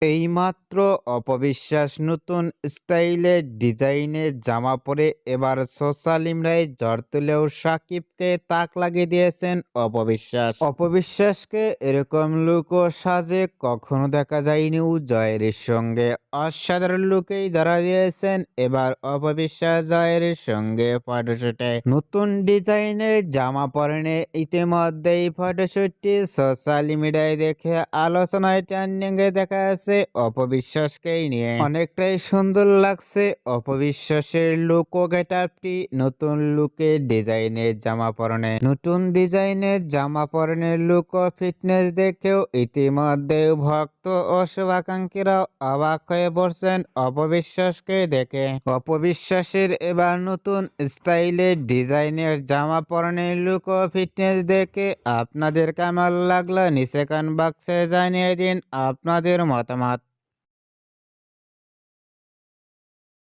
এইমাত্র অপবিশ্বাস নতুন স্টাইলের ডিজাইনের জামা পরে এবার সোশ্যাল মিডিয়ায় ঝড় তুলেও সাকিবকে তাক লাগিয়ে দিয়েছেন অপবিশ্বাস। অপবিশ্বাসকে এরকম লুক ও সাজে কখনো দেখা যায়নি জয়ের সঙ্গে। অসাধারণ লুকেই ধরা দিয়েছেন এবার অপবিশ্বাস জয়ের সঙ্গে ফটোশুটে। নতুন ডিজাইনের জামা পরনে ইতিমধ্যেই ফটোশুটটি সোশ্যাল মিডিয়ায় দেখে আলোচনায় ট্রেন্ডিং এ দেখা যাচ্ছে অপবিশ্বাসকেই নিয়ে। অনেকটাই সুন্দর লাগছে অপবিশ্বাসের লুক ও গেটআপটি। নতুন লুকে ডিজাইনের জামা পরনে লুক ও ফিটনেস দেখেও ইতিমধ্যে ভক্ত ও শুভাকাঙ্ক্ষীরাও অবাক হয়ে পড়ছেন অপবিশ্বাসকে দেখে। অপবিশ্বাসের এবার নতুন স্টাইলের ডিজাইনের জামা পরনের লুক ও ফিটনেস দেখে আপনাদের কেমন লাগলো নিচে কমেন্ট বক্সে জানিয়ে দিন আপনাদের মতামত।